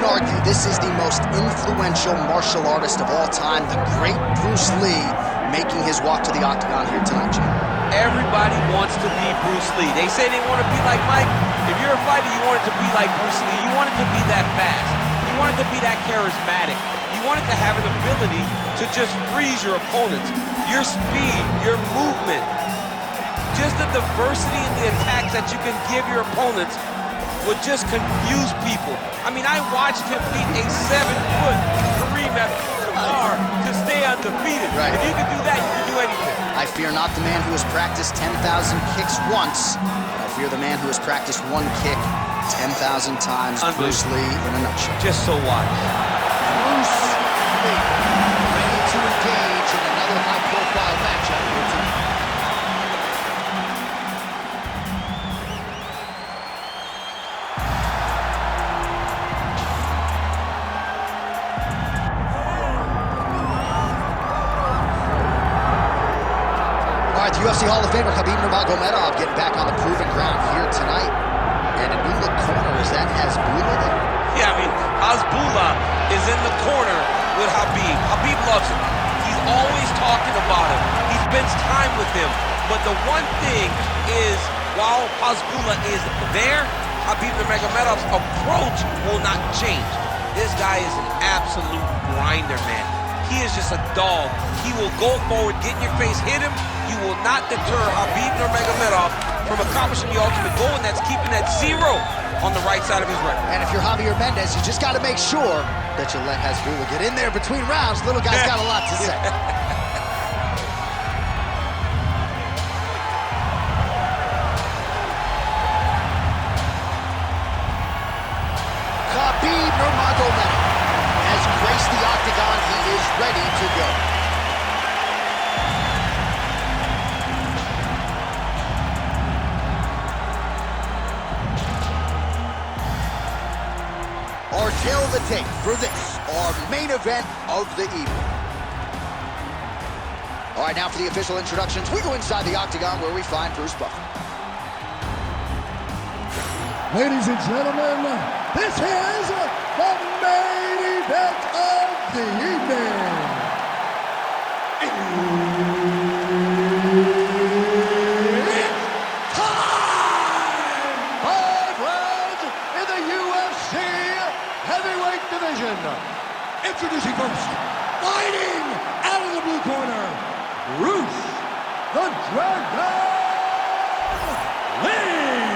can argue this is the most influential martial artist of all time, the great Bruce Lee, making his walk to the octagon here tonight, Jim. Everybody wants to be Bruce Lee. They say they want to be like Mike. If you're a fighter, you want it to be like Bruce Lee. You want it to be that fast. You want it to be that charismatic. You want it to have an ability to just freeze your opponents. Your speed, your movement, just the diversity in the attacks that you can give your opponents would just confuse people. I mean, I watched him beat a 7-foot Khabib Nurmagomedov to stay undefeated. Right. If you can do that, you can do anything. I fear not the man who has practiced 10,000 kicks once. I fear the man who has practiced one kick 10,000 times. Bruce Lee in a nutshell. Just so wise. Bruce Lee, ready to engage in another high-profile matchup here tonight. The UFC Hall of Famer Khabib Nurmagomedov getting back on the proven ground here tonight. And a new look corner, is that Hasbulla there? Yeah, I mean, Hasbulla is in the corner with Khabib. Khabib loves him. He's always talking about him. He spends time with him. But the one thing is, while Hasbulla is there, Khabib Nurmagomedov's approach will not change. This guy is an absolute grinder, man. He is just a dog. He will go forward, get in your face, hit him. You will not deter Khabib Nurmagomedov from accomplishing the ultimate goal, and that's keeping that 0 on the right side of his record. And if you're Javier Mendez, you just got to make sure that you let Hasbulla get in there between rounds. Little guy's got a lot to say. Khabib Nurmagomedov has graced the octagon. He is ready to go. Our tale of the tape for this, our main event of the evening. All right, now for the official introductions, we go inside the octagon where we find Bruce Buffer. Ladies and gentlemen, this is the main event of the evening. It's time! 5 rounds in the UFC heavyweight division. Introducing first, fighting out of the blue corner, Bruce the Dragon Lee.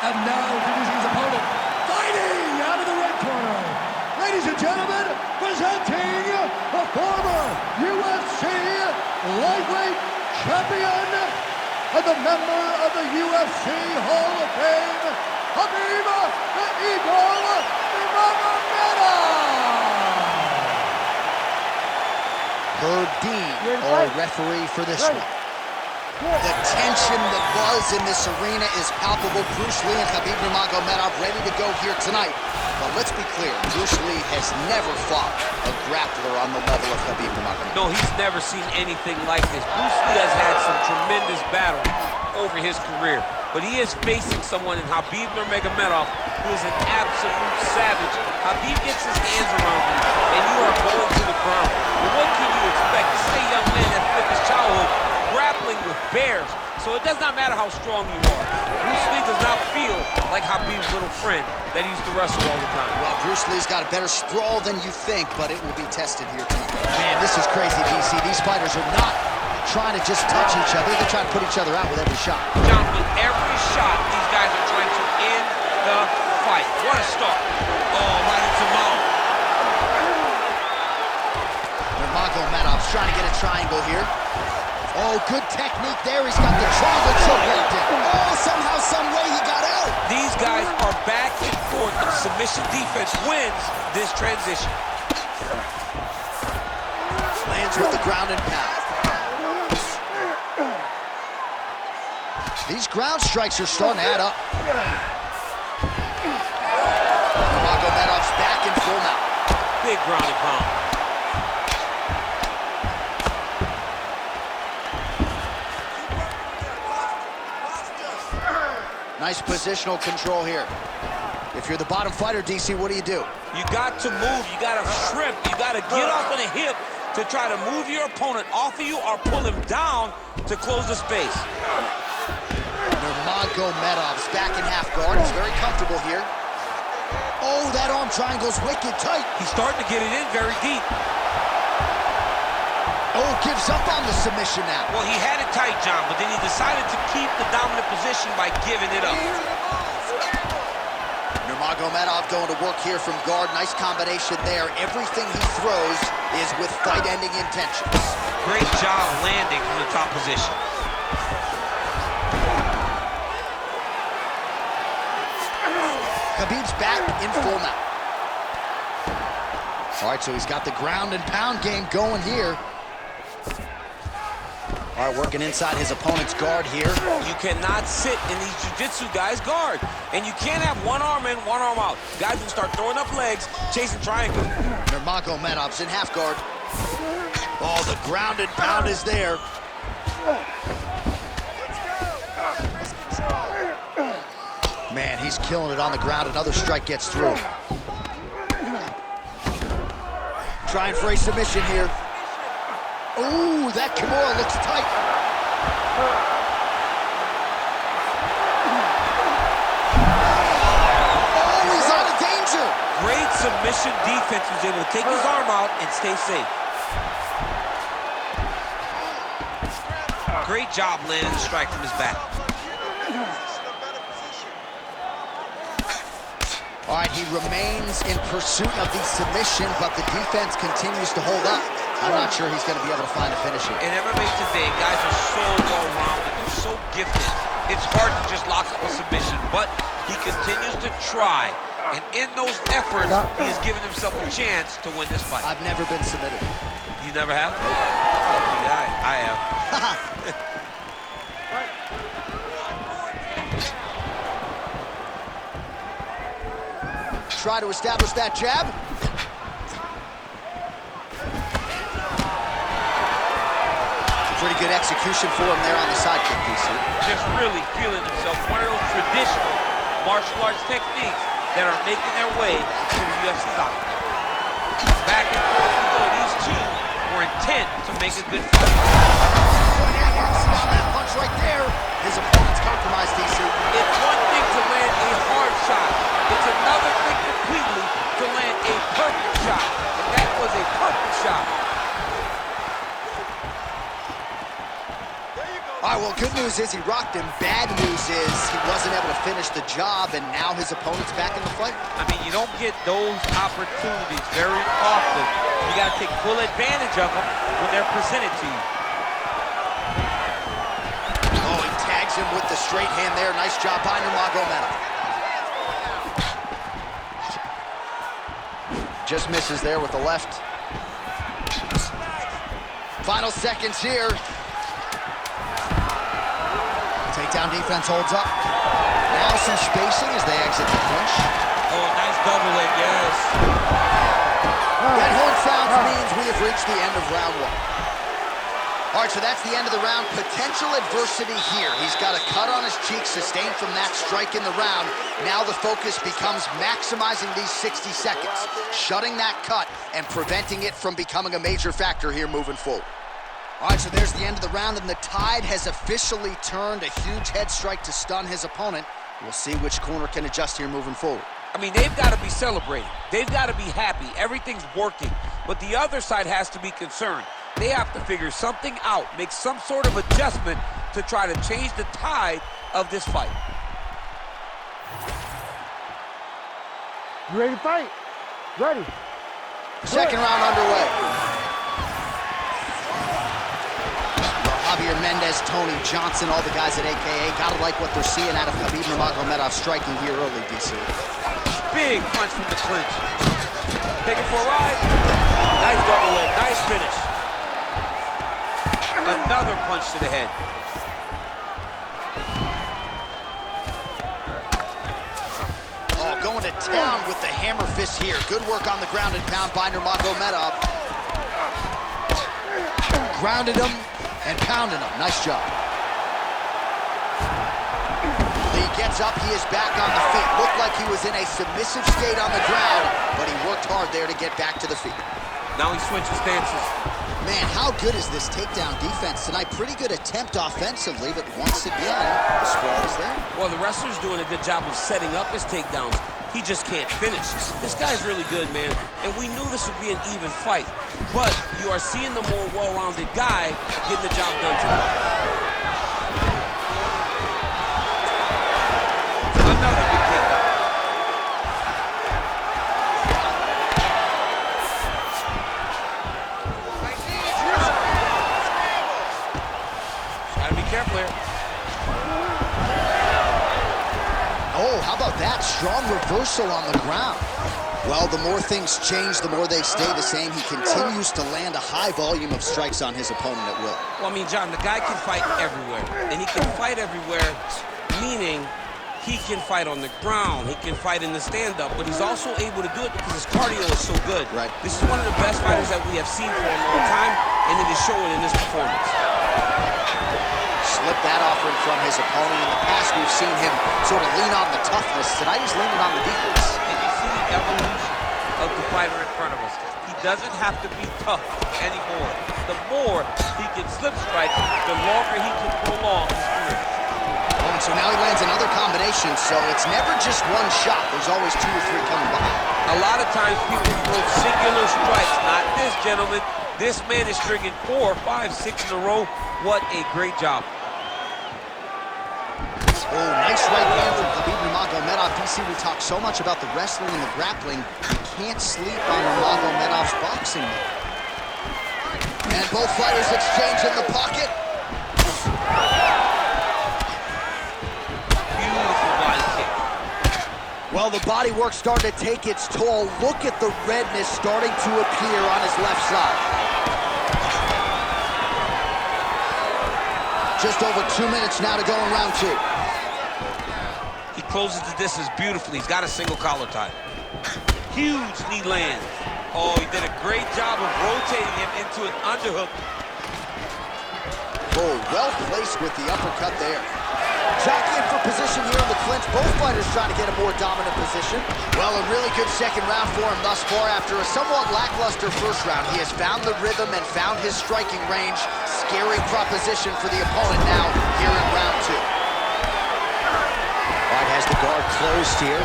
And now introducing his opponent, fighting out of the red corner. Ladies and gentlemen, presenting the former UFC Lightweight Champion and the member of the UFC Hall of Fame, Khabib the Eagle Nurmagomedov. Herb Dean, our referee for this one. The tension, the buzz in this arena is palpable. Bruce Lee and Khabib Nurmagomedov ready to go here tonight. But let's be clear, Bruce Lee has never fought a grappler on the level of Khabib Nurmagomedov. No, he's never seen anything like this. Bruce Lee has had some tremendous battles over his career, but he is facing someone in Khabib Nurmagomedov who is an absolute savage. Khabib gets his hands around you, and you are going to the ground. But what can you expect? This is a young man that spent his childhood grappling with bears, so it does not matter how strong you are. Bruce Lee does not feel like Khabib's little friend that he used to wrestle all the time. Well, Bruce Lee's got a better sprawl than you think, but it will be tested here tonight. Man, this is crazy, DC. These fighters are not trying to just touch each other. They're trying to put each other out with every shot. John, with every shot, these guys are trying to end the fight. What a start. Oh, right into mouth. Nurmagomedov's trying to get a triangle here. Oh, good technique there. He's got the triangle choke locked in. Oh, somehow, some way he got out. These guys are back and forth. The submission defense wins this transition. Lands with the ground and pound. These ground strikes are starting to add up. Nurmagomedov's back in full mount. Big ground and pound. Nice positional control here. If If you're the bottom fighter, DC, what do? You got to move, you got to shrimp, you got to get off on a hip to try to move your opponent off of you or pull him down to close the space. Nurmagomedov's back in half guard. He's very comfortable here. Oh, that arm triangle's wicked tight. He's starting to get it in very deep. Oh, gives up on the submission now. Well, he had it tight, John, but then he decided to keep the dominant position by giving it up. Nurmagomedov going to work here from guard. Nice combination there. Everything he throws is with fight-ending intentions. Great job landing from the top position. Khabib's back in full now. All right, so he's got the ground and pound game going here. All right, working inside his opponent's guard here. You cannot sit in these jiu-jitsu guys' guard. And you can't have one arm in, one arm out. Guys will start throwing up legs, chasing triangle. Nurmagomedov's in half guard. Oh, the ground and pound is there. Man, he's killing it on the ground. Another strike gets through. Trying for a submission here. Ooh, that Kimura looks tight. Oh, he's out of danger. Great submission defense. He was able to take his arm out and stay safe. Great job landing the strike from his back. All right, he remains in pursuit of the submission, but the defense continues to hold up. I'm not sure he's going to be able to find a finish here. In MMA today, guys are so well-rounded, they're so gifted. It's hard to just lock up a submission, but he continues to try. And in those efforts, he has given himself a chance to win this fight. I've never been submitted. You never have? Yeah, I have. Try to establish that jab. Pretty good execution for him there on the side kick, DC. Just really feeling himself. One of those traditional martial arts techniques that are making their way to the UFC octagon. Back and forth we go. These two were intent to make a good fight. On that punch right there. His opponent's compromised, DC. It's one thing to land a hard shot. It's another thing completely to land a perfect shot. And that was a perfect shot. All right, well, good news is he rocked him. Bad news is he wasn't able to finish the job, and now his opponent's back in the fight. I mean, you don't get those opportunities very often. You got to take full advantage of them when they're presented to you. Oh, he tags him with the straight hand there. Nice job by Nurmagomedov. Just misses there with the left. Final seconds here. Takedown defense holds up. Now some spacing as they exit the clinch. Oh, nice double leg, yes. That horn sound means we have reached the end of round one. All right, so that's the end of the round. Potential adversity here. He's got a cut on his cheek sustained from that strike in the round. Now the focus becomes maximizing these 60 seconds, shutting that cut and preventing it from becoming a major factor here moving forward. All right, so there's the end of the round, and the tide has officially turned. A huge head strike to stun his opponent. We'll see which corner can adjust here moving forward. I mean, they've got to be celebrating. They've got to be happy. Everything's working. But the other side has to be concerned. They have to figure something out, make some sort of adjustment to try to change the tide of this fight. You ready to fight? Ready. Second round underway. Javier Mendez, Tony Johnson, all the guys at AKA. Gotta like what they're seeing out of Khabib Nurmagomedov striking here early, DC. Big punch from the clinch. Take it for a ride. Nice double leg, nice finish. Another punch to the head. Oh, going to town with the hammer fist here. Good work on the ground and pound by Nurmagomedov. Grounded him and pounding him. Nice job. Leg gets up, he is back on the feet. Looked like he was in a submissive state on the ground, but he worked hard there to get back to the feet. Now he switches stances. Man, how good is this takedown defense tonight? Pretty good attempt offensively, but once again, the sprawl is there. Well, the wrestler's doing a good job of setting up his takedowns. He just can't finish. This guy's really good, man, and we knew this would be an even fight. But you are seeing the more well-rounded guy getting the job done tonight. Another big takedown. Gotta be careful here. Oh, how about that? Strong reversal on the ground. Well, the more things change, the more they stay the same. He continues to land a high volume of strikes on his opponent at will. Well, I mean, John, the guy can fight everywhere. And he can fight everywhere, meaning he can fight on the ground, he can fight in the stand-up, but he's also able to do it because his cardio is so good. Right. This is one of the best fighters that we have seen for a long time, and it is showing in this performance. Slipped that offer from his opponent. In the past, we've seen him sort of lean on the toughness. Tonight, he's leaning on the defense. And you see the evolution of the fighter in front of us. He doesn't have to be tough anymore. The more he can slip strike, the longer he can prolong his career. Oh, and so now he lands another combination, so it's never just one shot. There's always 2 or 3 coming behind. A lot of times people throw singular strikes. Not this, gentlemen. This man is stringing 4, 5, 6 in a row. What a great job. Oh, nice right hand from Khabib Nurmagomedov. DC, we talk so much about the wrestling and the grappling. You can't sleep on Nurmagomedov's boxing. And both fighters exchange in the pocket. Beautiful body kick. Well, the body work starting to take its toll. Look at the redness starting to appear on his left side. Just over 2 minutes now to go in round 2. He closes the distance beautifully. He's got a single collar tie. Huge knee land. Oh, he did a great job of rotating him into an underhook. Oh, well placed with the uppercut there. Jockeying for position here in the clinch. Both fighters trying to get a more dominant position. Well, a really good second round for him thus far. After a somewhat lackluster first round, he has found the rhythm and found his striking range. Scary proposition for the opponent now here in round 2. White has the guard closed here.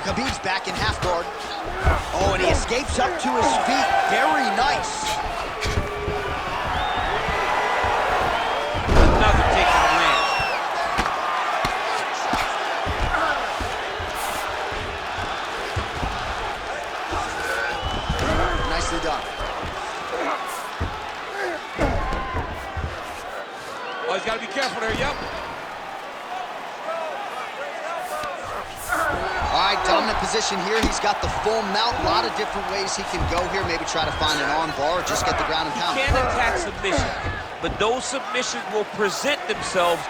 Khabib's back in half guard. Oh, and he escapes up to his feet. Very nice. Another kick in the land. Nicely done. Oh, he's got to be careful there, yep. All right, dominant position here. He's got the full mount. A lot of different ways he can go here. Maybe try to find an arm bar or just get the ground and pound. He can attack submission, but those submissions will present themselves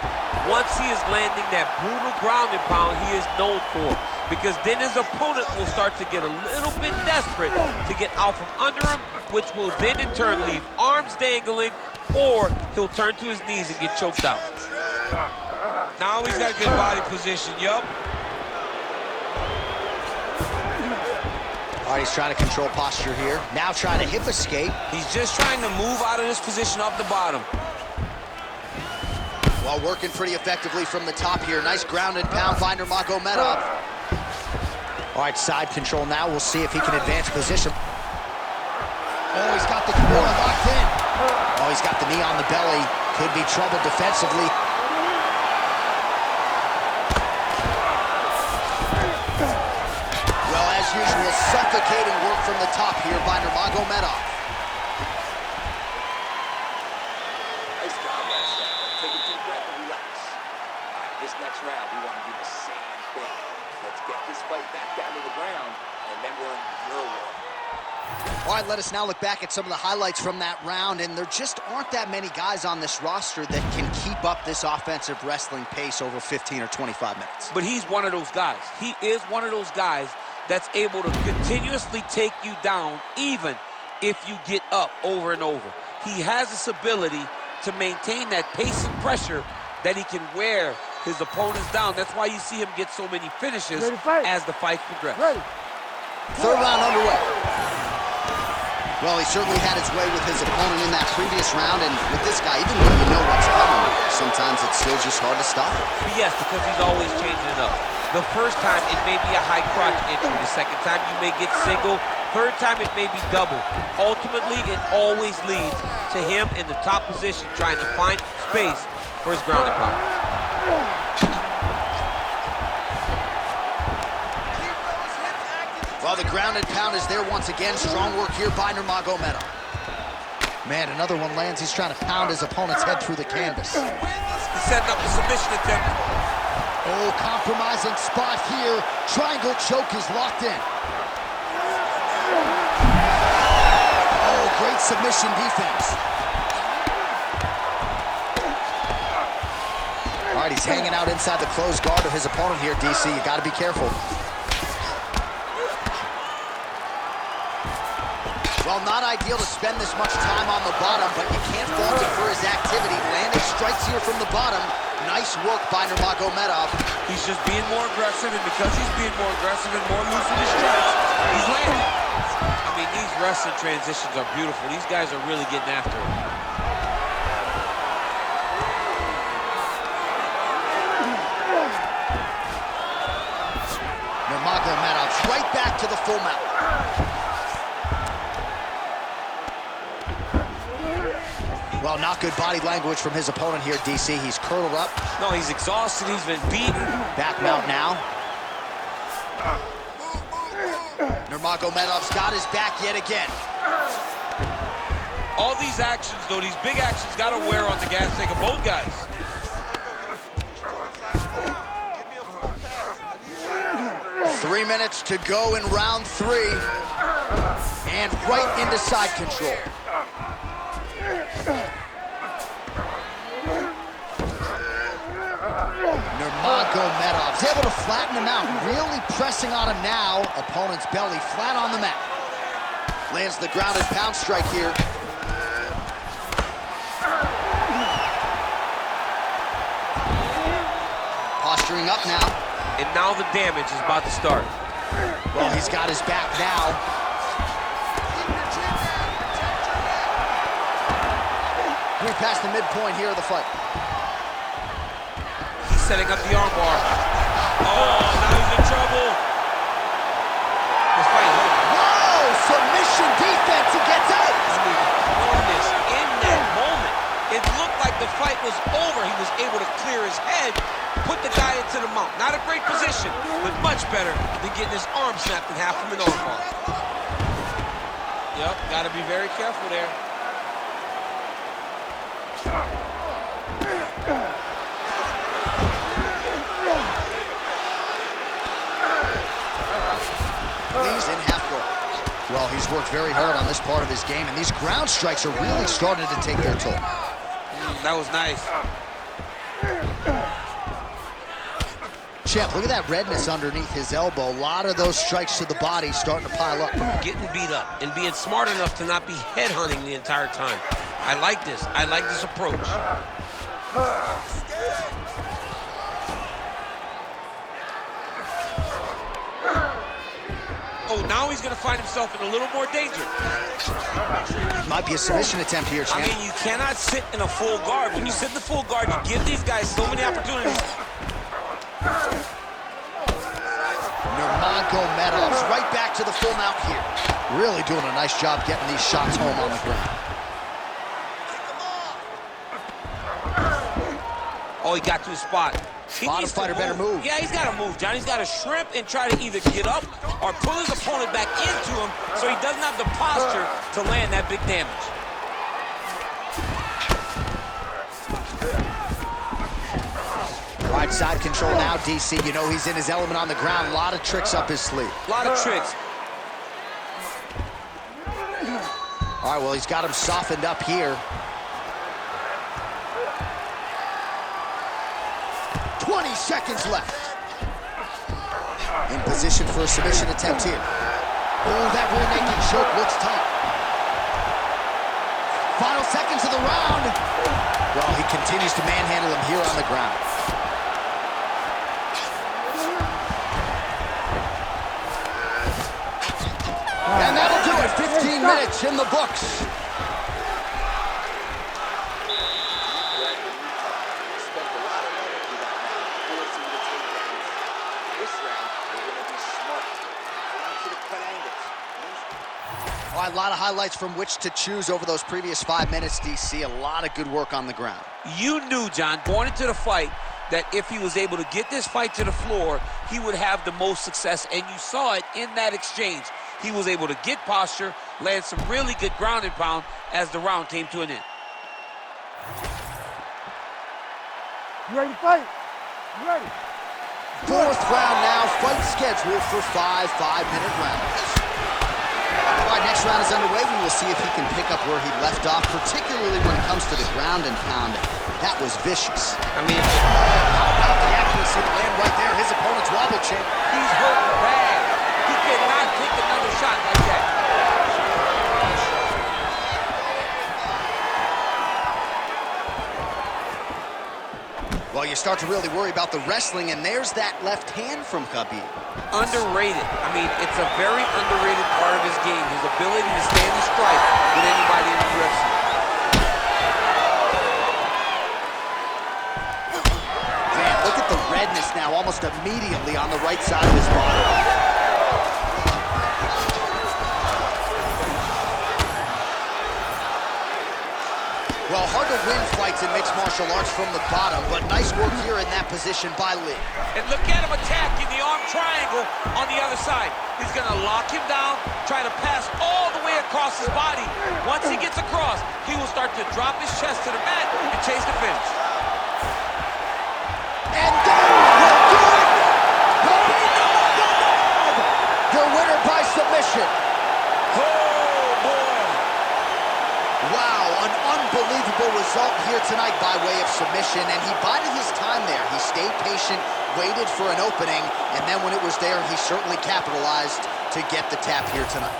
once he is landing that brutal ground and pound he is known for. Because then his opponent will start to get a little bit desperate to get out from under him, which will then in turn leave arms dangling, or he'll turn to his knees and get choked out. Now he's got a good body position, yup. All right, he's trying to control posture here. Now trying to hip escape. He's just trying to move out of this position off the bottom. While working pretty effectively from the top here. Nice ground and pound by Nurmagomedov. All right, side control now. We'll see if he can advance position. Oh, he's got the Kimura locked in. Oh, he's got the knee on the belly. Could be trouble defensively. Well, as usual, suffocating work from the top here by Nurmagomedov. Nice job last round. Take a deep breath and relax. All right, this next round, we want to do the same thing. Let's get this fight back down to the ground, and then we're in your world. All right, let us now look back at some of the highlights from that round, and there just aren't that many guys on this roster that can keep up this offensive wrestling pace over 15 or 25 minutes. But he's one of those guys. He is one of those guys that's able to continuously take you down even if you get up over and over. He has this ability to maintain that pace and pressure that he can wear his opponents down. That's why you see him get so many finishes as the fight progresses. Third round underway. Well, he certainly had his way with his opponent in that previous round, and with this guy, even when you know what's coming, sometimes it's still just hard to stop. Yes, because he's always changing it up. The first time, it may be a high crotch entry. The second time, you may get single. Third time, it may be double. Ultimately, it always leads to him in the top position, trying to find space for his ground and pound. Well, the ground and pound is there once again. Strong work here by Nurmagomedov. Man, another one lands. He's trying to pound his opponent's head through the canvas. He's setting up the submission attempt. Oh, compromising spot here. Triangle choke is locked in. Oh, great submission defense. All right, he's hanging out inside the closed guard of his opponent here, DC. You got to be careful. Well, not ideal to spend this much time on the bottom, but you can't fault him for his activity. Landing strikes here from the bottom. Nice work by Nurmagomedov. He's just being more aggressive, and because he's being more aggressive and more loose with his strikes, he's landing. I mean, these wrestling transitions are beautiful. These guys are really getting after it. Nurmagomedov's right back to the full mount. Well, not good body language from his opponent here, DC. He's curled up. No, he's exhausted. He's been beaten. Back mount now. Nurmagomedov's got his back yet again. All these actions, though, these big actions, got to wear on the gas tank of both guys. Three minutes to go in round three. And right into side control. Nurmagomedov's able to flatten him out, really pressing on him now. Opponent's belly flat on the mat. Lands the ground and pound strike here. Posturing up now. And now the damage is about to start. Well, he's got his back now. We're past the midpoint here of the fight. He's setting up the armbar. Oh, now he's in trouble. This fight hurt. Whoa! Submission defense. He gets out. I mean, notice in that moment, it looked like the fight was over. He was able to clear his head, put the guy into the mount. Not a great position, but much better than getting his arm snapped in half from an armbar. Yep, got to be very careful there. He's in half guard. Well, he's worked very hard on this part of his game, and these ground strikes are really starting to take their toll. That was nice. Champ, look at that redness underneath his elbow. A lot of those strikes to the body starting to pile up. Getting beat up and being smart enough to not be headhunting the entire time. I like this. I like this approach. Oh, now he's going to find himself in a little more danger. Might be a submission attempt here, champ. I mean, you cannot sit in a full guard. When you sit in the full guard, you give these guys so many opportunities. Nurmagomedov's right back to the full mount here. Really doing a nice job getting these shots home on the ground. Oh, he got to his spot. Bottom fighter better move. Yeah, he's got to move, John. He's got to shrimp and try to either get up or pull his opponent back into him so he doesn't have the posture to land that big damage. Right side control now, DC. You know he's in his element on the ground. A lot of tricks up his sleeve. A lot of tricks. All right, well, he's got him softened up here. 20 seconds left. In position for a submission attempt here. Oh, that rear naked choke looks tight. Final seconds of the round. Well, he continues to manhandle him here on the ground. And that'll do it. 15 minutes in the books. A lot of highlights from which to choose over those previous 5 minutes, DC. A lot of good work on the ground. You knew, John, going into the fight, that if he was able to get this fight to the floor, he would have the most success, and you saw it in that exchange. He was able to get posture, land some really good ground and pound as the round came to an end. You ready to fight? You ready? Fourth round now, fight scheduled for 5 5-minute rounds. All right, next round is underway. We will see if he can pick up where he left off, particularly when it comes to the ground and pound. That was vicious. I mean, how about the accuracy to land right there? His opponent's wobble champ. He's hurt bad. He cannot take another shot like that. Well, you start to really worry about the wrestling, and there's that left hand from Khabib. Underrated. I mean, it's a very underrated part of his game, his ability to stand and strike with anybody in the UFC. Man, look at the redness now, almost immediately on the right side of his body. Well, hard to win fights in mixed martial arts from the bottom, but nice work here in that position by Lee. And look at him attacking the arm triangle on the other side. He's going to lock him down, try to pass all the way across his body. Once he gets across, he will start to drop his chest to the mat and chase the finish. And that will do it! Khabib Nurmagomedov, the winner by submission. Wow, an unbelievable result here tonight by way of submission, and he bided his time there. He stayed patient, waited for an opening, and then when it was there, he certainly capitalized to get the tap here tonight.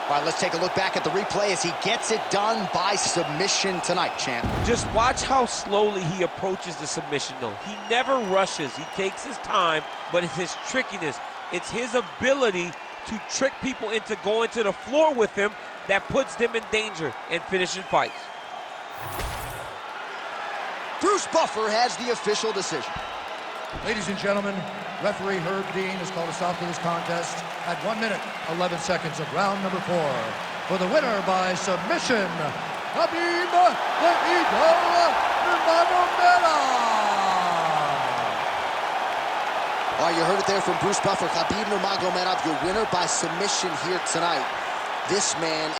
All right, let's take a look back at the replay as he gets it done by submission tonight, champ. Just watch how slowly he approaches the submission, though. He never rushes. He takes his time, but it's his trickiness. It's his ability to trick people into going to the floor with him that puts them in danger and finishing fights. Bruce Buffer has the official decision. Ladies and gentlemen, referee Herb Dean has called a stop to this contest at 1 minute, 11 seconds of round number 4. For the winner by submission, Khabib the Eagle Nurmagomedov. All right, you heard it there from Bruce Buffer. Khabib Nurmagomedov, your winner by submission here tonight. This man